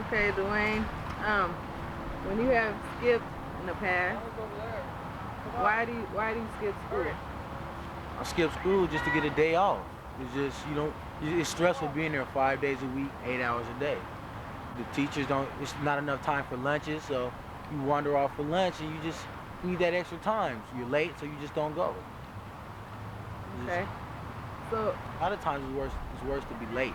Okay, Dwayne. When you have skipped in the past, why do you skip school? I skip school just to get a day off. It's just, it's stressful being there 5 days a week, 8 hours a day. The teachers it's not enough time for lunches, so you wander off for lunch and you just need that extra time. So you're late, so you just don't go. Okay. So a lot of times it's worse to be late,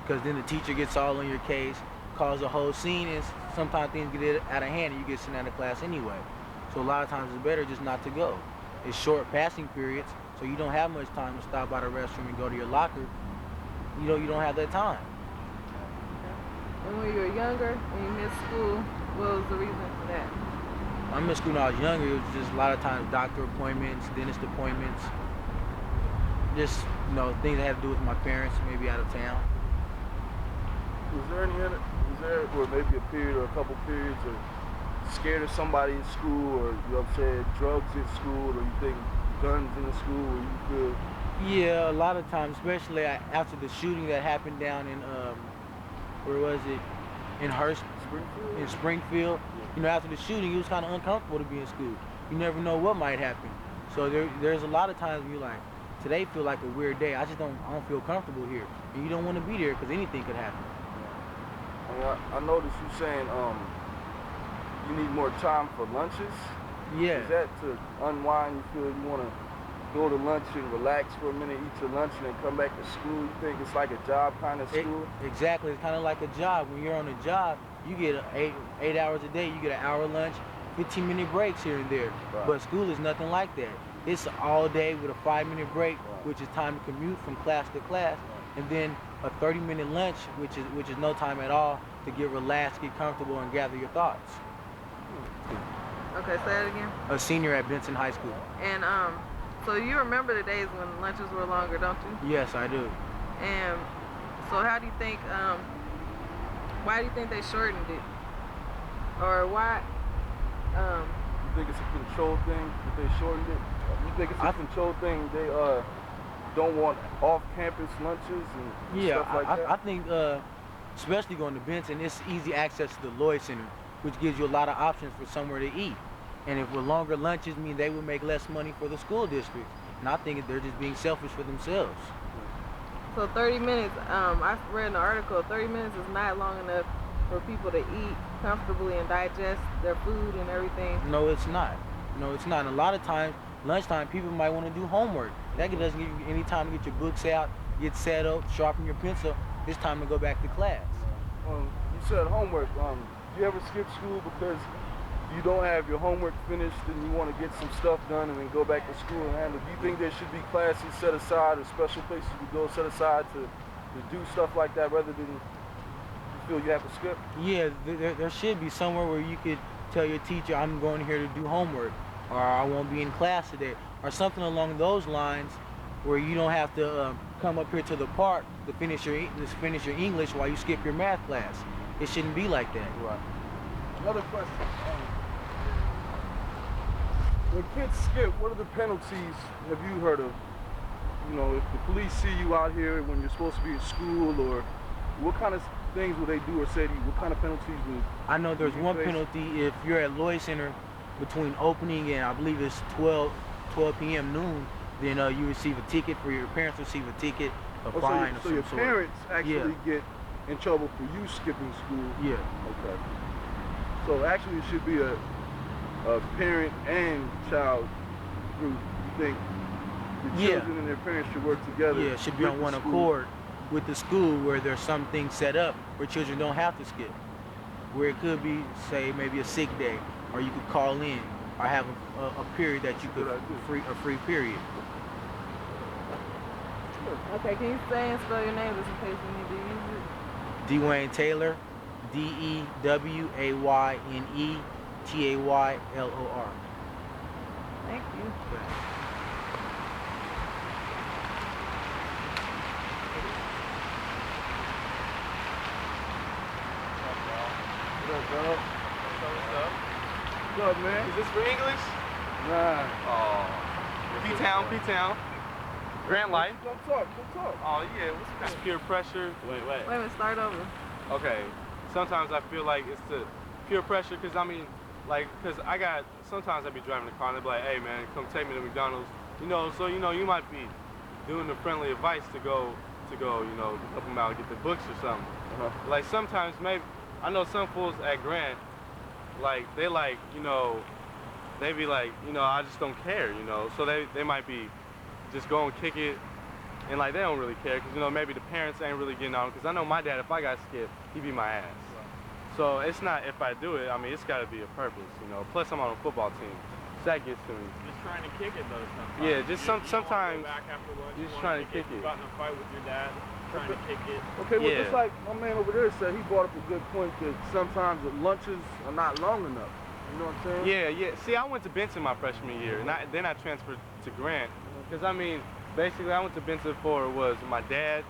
because then the teacher gets all on your case, cause a whole scene, and sometimes things get out of hand and you get sent out of class anyway. So a lot of times it's better just not to go. It's short passing periods, so you don't have much time to stop by the restroom and go to your locker. You don't have that time. And when you were younger and you missed school, what was the reason for that? I missed school when I was younger. It was just a lot of times doctor appointments, dentist appointments, just things that had to do with my parents, maybe out of town. Was there or maybe a period or a couple periods of scared of somebody in school, or drugs in school, or you think guns in the school, or you feel? Yeah, a lot of times, especially after the shooting that happened down in where was it? In Springfield. In Springfield. Yeah. After the shooting, it was kind of uncomfortable to be in school. You never know what might happen. So there's a lot of times when you're like, today feel like a weird day. I don't feel comfortable here, and you don't want to be there because anything could happen. I noticed you saying you need more time for lunches. Yeah. Is that to unwind? You feel you want to go to lunch and relax for a minute, eat your lunch, and then come back to school? You think it's like a job kind of school? Exactly. It's kind of like a job. When you're on a job, you get 8 hours a day. You get an hour lunch, 15-minute breaks here and there. Right. But school is nothing like that. It's all day with a 5-minute break, right, which is time to commute from class to class, right, and then a 30-minute lunch, which is no time at all to get relaxed, get comfortable, and gather your thoughts. Okay, say that again. A senior at Benson High School. And so you remember the days when lunches were longer, don't you? Yes, I do. And so how do you think? Why do you think they shortened it? Or why? You think it's a control thing that they shortened it? You think it's a control thing? They don't want off-campus lunches and stuff like that? I think, especially going to Benson, it's easy access to the Lloyd Center, which gives you a lot of options for somewhere to eat. And if with longer lunches mean they would make less money for the school district. And I think they're just being selfish for themselves. So 30 minutes, I read in the article, 30 minutes is not long enough for people to eat comfortably and digest their food and everything. No, it's not. No, it's not. And a lot of times, lunchtime, people might want to do homework. That doesn't give you any time to get your books out, get set up, sharpen your pencil. It's time to go back to class. You said homework. Do you ever skip school because you don't have your homework finished and you want to get some stuff done and then go back to school and handle? Do you think there should be classes set aside or special places you go set aside to do stuff like that rather than you feel you have to skip? Yeah, there should be somewhere where you could tell your teacher, I'm going here to do homework, or I won't be in class today, or something along those lines, where you don't have to come up here to the park to finish your English while you skip your math class. It shouldn't be like that. Right. Another question. When kids skip, what are the penalties have you heard of? If the police see you out here when you're supposed to be in school, or what kind of things will they do or say to you? What kind of penalties will I know there's one penalty if you're at Lloyd Center between opening and I believe it's 12 p.m. noon, then you receive a ticket, for your parents receive a ticket, a fine of some sort. So your parents actually get in trouble for you skipping school? Yeah. Okay. So actually it should be a parent and child group. You think the children and their parents should work together? Yeah, it should be on one accord with the school, where there's some things set up where children don't have to skip. Where it could be, say, maybe a sick day, or you could call in, or have a period that you could, a free period. Okay, can you say and spell your name just in case you need to use it? Dwayne Taylor, DEWAYNE TAYLOR. Thank you. What's up, dog? What's up, man? Is this for English? Nah. Oh. P-Town. Grant Life. Come talk. Oh, yeah. What's peer pressure? Wait a minute, start over. Okay. sometimes I feel like it's the peer pressure, because I mean, like, because sometimes I be driving the car and they be like, hey man, come take me to McDonald's, so you might be doing the friendly advice to go, help them out, get the books or something. Like sometimes maybe, I know some fools at Grant, like, they be like, I just don't care, so they might be just go and kick it, and like they don't really care, because maybe the parents ain't really getting on, because I know my dad, if I got skipped, he'd be my ass. So it's not if I do it, I mean, it's got to be a purpose, plus I'm on a football team, so that gets to me. Just trying to kick it though sometimes. Yeah, just sometimes back after lunch, you're just trying to kick it. You got in a fight with your dad, trying to kick it. Okay, well, Yeah. just like my man over there said, he brought up a good point that sometimes the lunches are not long enough. You know what I'm saying? Yeah. See, I went to Benson my freshman year, and then I transferred to Grant, because I mean, basically I went to Benson for was my dad,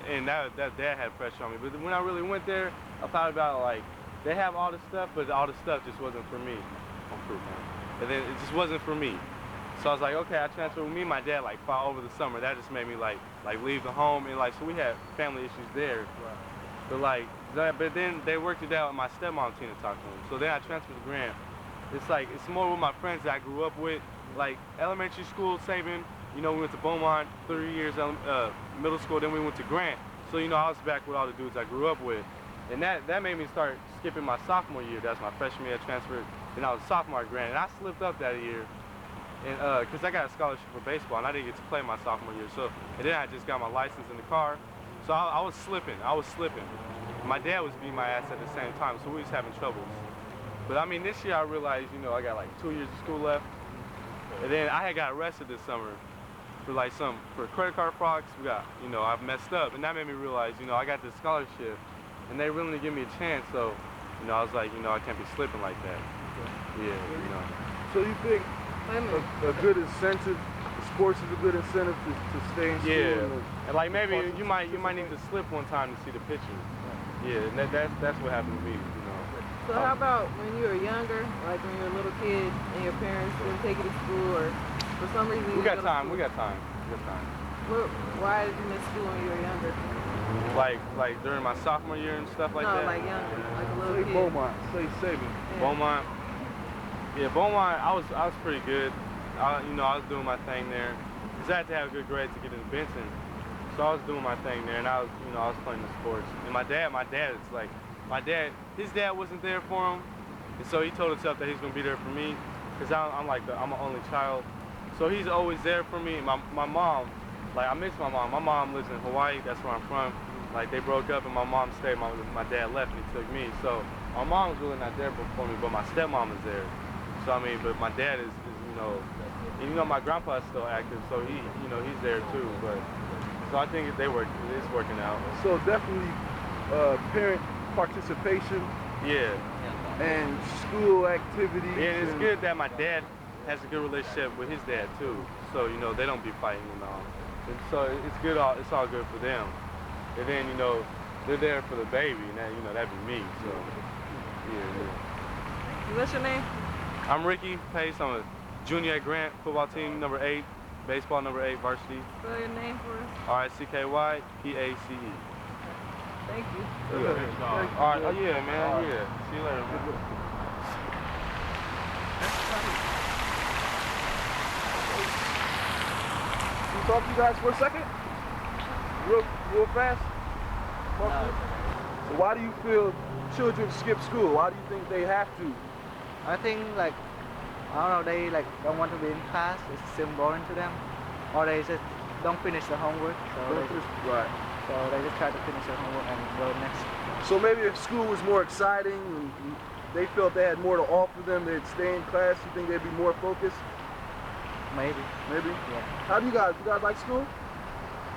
and that dad had pressure on me. But when I really went there, I thought about like, they have all this stuff, but all the stuff just wasn't for me. And then it just wasn't for me. So I was like, okay, I transferred with me and my dad like fought over the summer. That just made me like leave the home, and like, so we had family issues there. Right. But then they worked it out, and my stepmom team to talk to him. So then I transferred to Grant. It's more with my friends that I grew up with, like elementary school, saving, we went to Beaumont 3 years, middle school, then we went to Grant. So I was back with all the dudes I grew up with. And that made me start skipping my sophomore year. That's my freshman year. I transferred, and I was a sophomore at Grant, and I slipped up that year, and because I got a scholarship for baseball, and I didn't get to play my sophomore year. So, and then I just got my license in the car, so I was slipping. My dad was beating my ass at the same time, so we was having troubles. But I mean, this year I realized, I got like 2 years of school left, and then I had got arrested this summer for credit card frauds. I've messed up, and that made me realize, I got this scholarship, and they willing to give me a chance, so, I was like, I can't be slipping like that. Yeah, So you think a good incentive, sports is a good incentive to stay in school? Yeah, and like maybe you might need to slip one time to see the picture. Yeah, and that's what happened to me, So how about when you were younger, like when you were a little kid and your parents didn't take you to school, or for some reason We got time. Why did you miss school when you were younger? Like during my sophomore year and stuff like that? No, like younger, like a little Say kid. Beaumont, say saving. Yeah. Beaumont. Yeah, Beaumont, I was pretty good. I was doing my thing there. Cause I had to have a good grade to get into Benson. So I was doing my thing there, and I was playing the sports. And my dad is like, his dad wasn't there for him, and so he told himself that he's gonna be there for me, cause I'm an only child. So he's always there for me. My mom, like I miss my mom. My mom lives in Hawaii. That's where I'm from. Like they broke up, and my mom stayed. My dad left, and he took me. So my mom was really not there for me, but my stepmom is there. So I mean, but my dad is my grandpa is still active, so he's there too. But so I think it's working out. So definitely parent participation. Yeah. And school activities. Yeah, and it's good that my dad has a good relationship with his dad too. So they don't be fighting and all. And so it's good. It's all good for them. And then they're there for the baby, and that'd be me. So yeah. What's your name? I'm Ricky Pace. I'm a junior at Grant, football team number 8, baseball number 8, varsity. Spell your name for us. RICKYPACE. Thank you. All right. Oh yeah, man. All right. Yeah. See you later, man. Can we talk to you guys for a second? Real fast? So why do you feel children skip school? Why do you think they have to? I think I don't know, they don't want to be in class, it seems boring to them. Or they just don't finish the homework, so they just try to finish their homework and go next. So maybe if school was more exciting and they felt they had more to offer them, they'd stay in class, you think they'd be more focused? Maybe. Maybe? Yeah. How do you guys like school?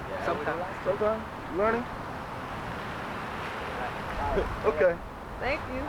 Yeah, sometimes. Sometimes? Learning? Okay. Thank you.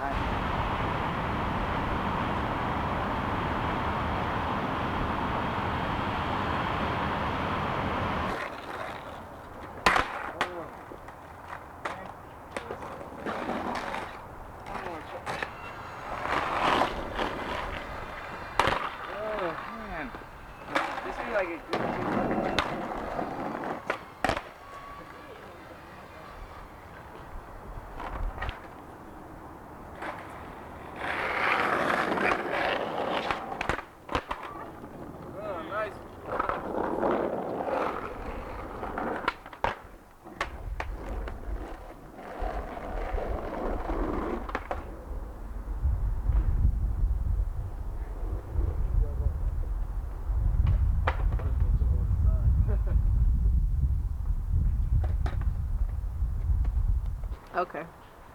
Okay.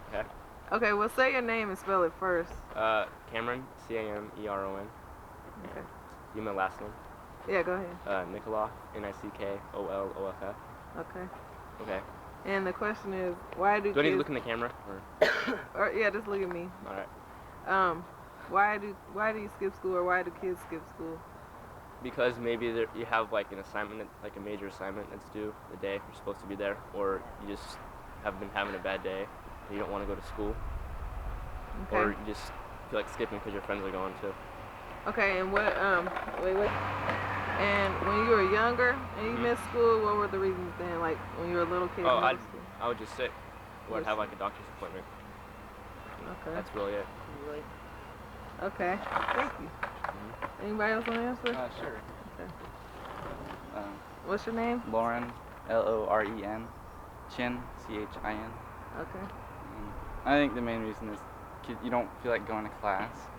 Okay. Okay, well, say your name and spell it first. Cameron, Cameron. Okay. You my last name? Yeah, go ahead. Nickoloff, Nickoloff. Okay. Okay. And the question is, why do Do I need to kids... look in the camera? Or? Or, yeah, just look at me. Alright. Why do you skip school, or why do kids skip school? Because maybe you have like an assignment, like a major assignment that's due the day you're supposed to be there, or you just have been having a bad day and you don't want to go to school. Okay. Or you just feel like skipping because your friends are going to. Okay, and what, wait. And when you were younger and you missed school, what were the reasons then? Like, when you were a little kid Oh, you missed school? I would just sick. Or I'd have like a doctor's appointment. Okay. That's really it. Okay, thank you. Anybody else want to answer? Sure. Okay. What's your name? Lauren, Loren, Chin, Chin. Okay. I think the main reason is you don't feel like going to class.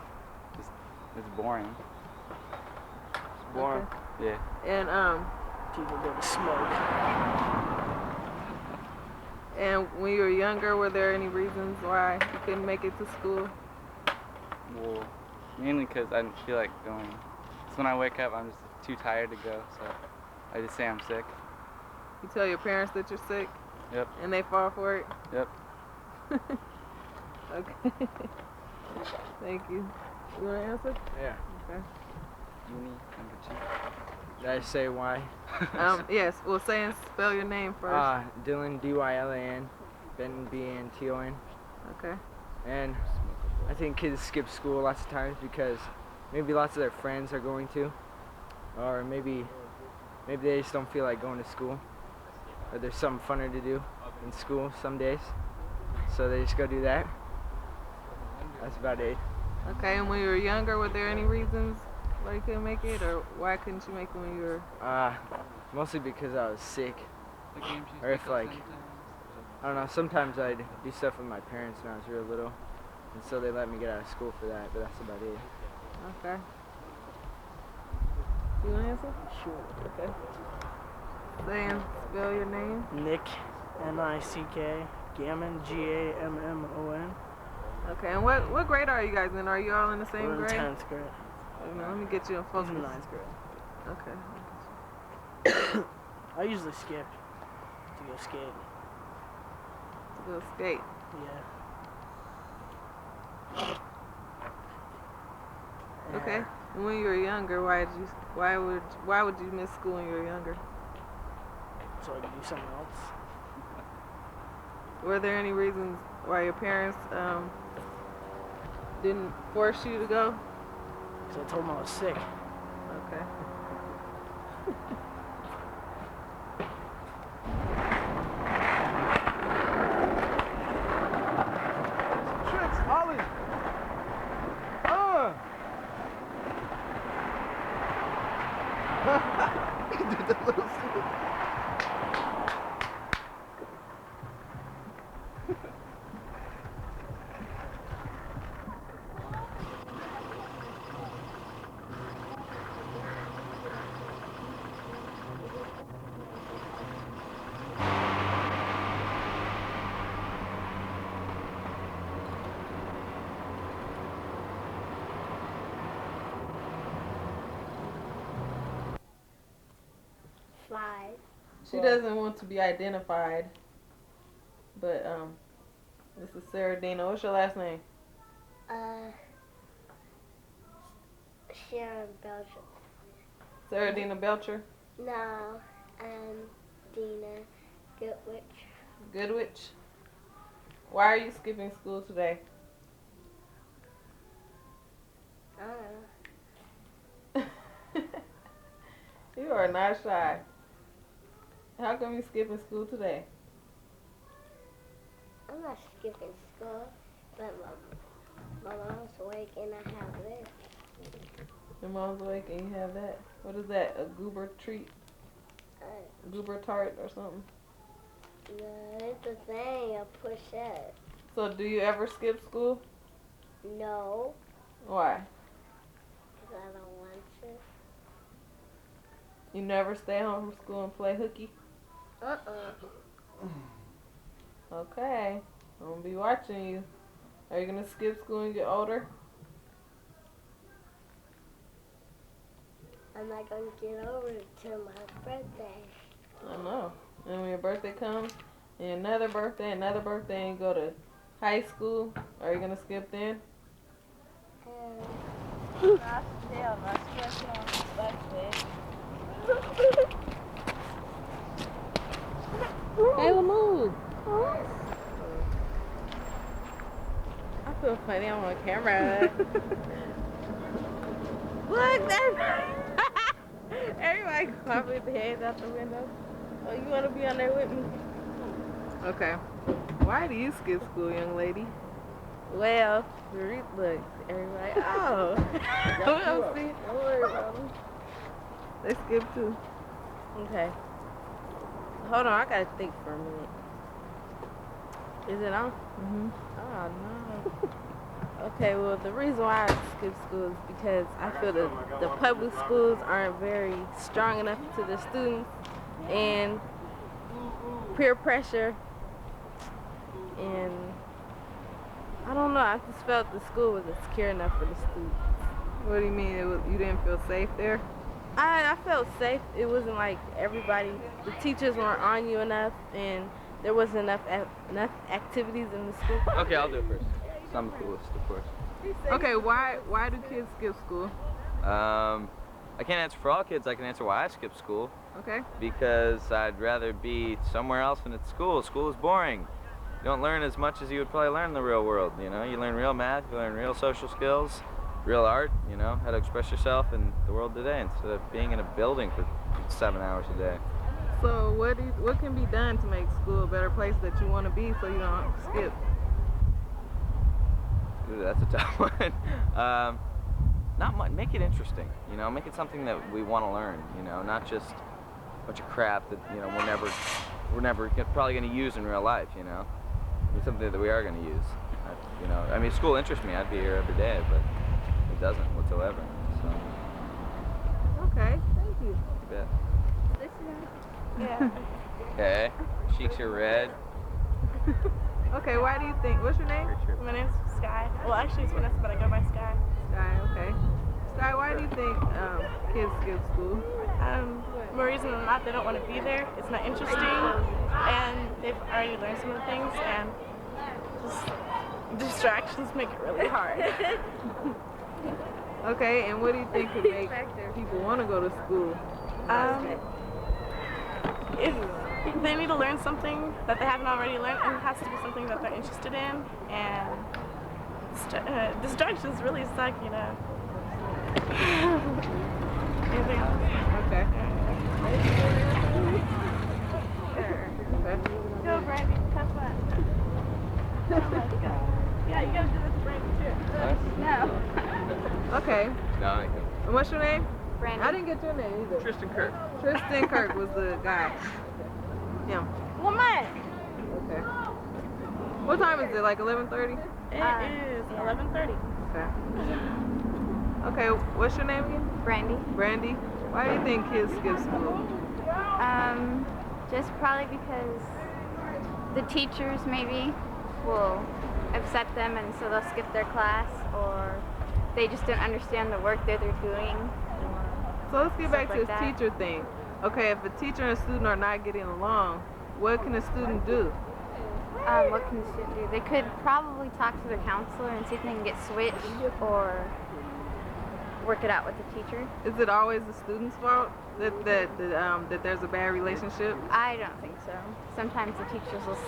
Just it's boring. It's boring. Okay. Yeah. And People go to smoke. and when you were younger, were there any reasons why you couldn't make it to school? Well, mainly because I didn't feel like going. So when I wake up, I'm just too tired to go. So I just say I'm sick. You tell your parents that you're sick? Yep. And they fall for it? Yep. Okay. Thank you. You want to answer? Yeah. Okay. Uni, number 2. Did I say why? Yes. Well, say and spell your name first. Dylan, Dylan, Ben, Banton. Okay. And I think kids skip school lots of times because maybe lots of their friends are going to, or maybe they just don't feel like going to school, or there's something funner to do in school some days, so they just go do that. That's about it. Okay, and when you were younger, were there any reasons why you couldn't make it, or why couldn't you make it when you were... Mostly because I was sick, or if like, I don't know, sometimes I'd do stuff with my parents when I was real little, and so they let me get out of school for that, but that's about it. Okay. You want to answer? Sure. Okay. Say and spell your name. Nick, Nick, Gammon, Gammon. Okay, and what grade are you guys in? Are you all in the same We're in grade? 10th grade. Wait a minute, let me get you in He's focus. in 9th grade. Okay. I usually skip to go skate. To go skate. Yeah. Okay. And when you were younger, why would you miss school when you were younger? So I could do something else. Were there any reasons why your parents didn't force you to go? So I told him I was sick. Okay. Tricks, Ollie. Did that little slip. She doesn't want to be identified, but this is Sarah Dina. What's your last name? Sharon Belcher. Sarah Dina Belcher? No, Dina Goodwich. Goodwich? Why are you skipping school today? I don't know. You are not shy. How come you skipping school today? I'm not skipping school, but my mom's awake and I have this. Your mom's awake and you have that? What is that? A goober treat? Goober tart or something? No, it's a thing, a pushette. So do you ever skip school? No, Why? because I don't want to. You never stay home from school and play hooky? Uh-uh. Okay. I'm gonna be watching you. Are you gonna skip school and get older? I'm not gonna get over it till my birthday. I know. And when your birthday comes, and another birthday, and you go to high school, are you gonna skip then? Kayla, move. I feel funny. I'm on camera. Look, that's everybody probably with their heads out the window. Oh, you want to be on there with me? Okay. Why do you skip school, young lady? Well, look, everybody. Oh. Don't worry about them. They skip too. Okay. Hold on, I gotta think for a minute. Is it on? Mm-hmm. Oh, no. Okay, well, the reason why I skip school is because I feel that the public schools aren't very strong enough to the students, and peer pressure, and I don't know, I just felt the school wasn't secure enough for the students. What do you mean? You didn't feel safe there? I felt safe. It wasn't like everybody, the teachers weren't on you enough, and there wasn't enough activities in the school. Okay, I'll do it first. I'm the coolest, of course. Okay, why do kids skip school? I can't answer for all kids. I can answer why I skip school. Okay. Because I'd rather be somewhere else than at school. School is boring. You don't learn as much as you would probably learn in the real world, you know? You learn real math, you learn real social skills, real art, you know, how to express yourself in the world today instead of being in a building for 7 hours a day. So what can be done to make school a better place that you want to be so you don't skip? Ooh, that's a tough one. Not much. Make it interesting, you know. Make it something that we want to learn, you know, not just a bunch of crap that, you know, we're never probably going to use in real life, you know. It's something that we are going to use. You know, I mean, school interests me. I'd be here every day, but it doesn't whatsoever. So. Okay, thank you. You bet. Yeah. Okay. Cheeks are red. Okay, why do you think? What's your name? My name's Sky. Well, actually, it's Vanessa, but I go by Sky. Sky, okay. Sky, why do you think kids skip school? More reason than not, they don't want to be there. It's not interesting, and they've already learned some of the things, and just distractions make it really hard. Okay, and what do you think could make people want to go to school? If they need to learn something that they haven't already learned, and it has to be something that they're interested in, and distractions really suck, you know. Anything else? Okay. Go, Brandy. Have fun. Yeah, you gotta do this, Brandy, too. No. Okay. No, I can't. And what's your name? Brandy. I didn't get your name either. Tristan Kirk. Tristan Kirk was the guy. Him. Woman. Okay. What time is it? Like 11:30? It is 11:30. Okay. Okay, what's your name again? Brandy. Brandy. Why do you think kids skip school? Just probably because the teachers maybe will upset them and so they'll skip their class, or they just don't understand the work that they're doing. So let's get back to this teacher thing. Okay, if a teacher and a student are not getting along, what can a student do? What can the student do? They could probably talk to their counselor and see if they can get switched or work it out with the teacher. Is it always the student's fault that there's a bad relationship? I don't think so. Sometimes the teachers will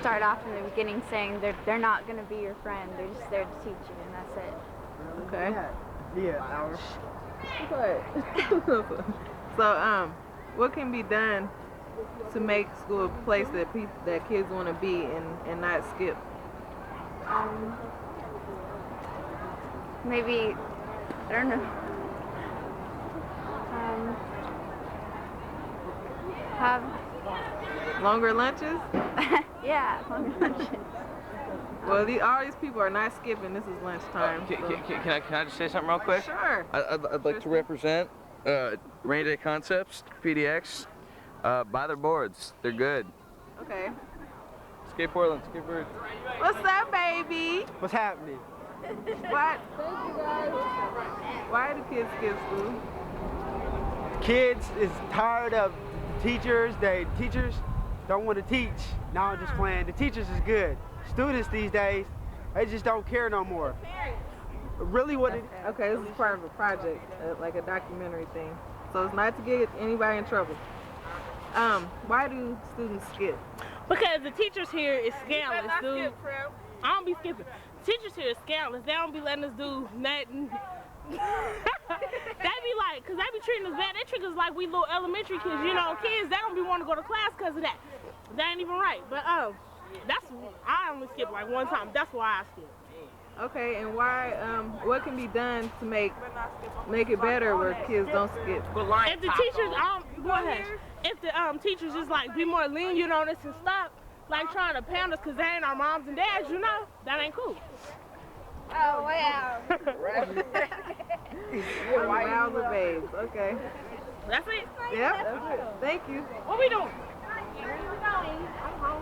start off in the beginning saying they're not going to be your friend. They're just there to teach you, and that's it. Okay. Yeah, hours. So, what can be done to make school a place that kids want to be and not skip? Maybe, I don't know. Have longer lunches? Yeah, longer lunches. Well, all these people are not skipping. This is lunchtime. Can I just say something real quick? Sure. I'd like to represent Rainy Day Concepts, PDX. Buy their boards. They're good. Okay. Skate Portland, skateboard. What's up, baby? What's happening? What? Why do kids skip school? Kids is tired of teachers. Teachers don't want to teach. Now I'm just playing. The teachers is good. Students these days, they just don't care no more. Really what it... Okay, this is part of a project, like a documentary thing. So it's not to get anybody in trouble. Why do students skip? Because the teachers here is scandalous, dude. I don't be skipping. Teachers here is scandalous. They don't be letting us do nothing. They be like, cause they be treating us bad. They treat us like we little elementary kids, you know. Kids, they don't be wanting to go to class cause of that. That ain't even right. But that's, I only skip like one time. That's why I skip. Okay, and why? What can be done to make it better where kids don't skip? If the teachers, go ahead. If the teachers just like be more lenient on us and stop like trying to pound us cause they ain't our moms and dads, you know, that ain't cool. Oh, wow. Wild of babes. Okay. That's it? Yep, that's it. Thank you. What we doing? Where are we going? I'm home.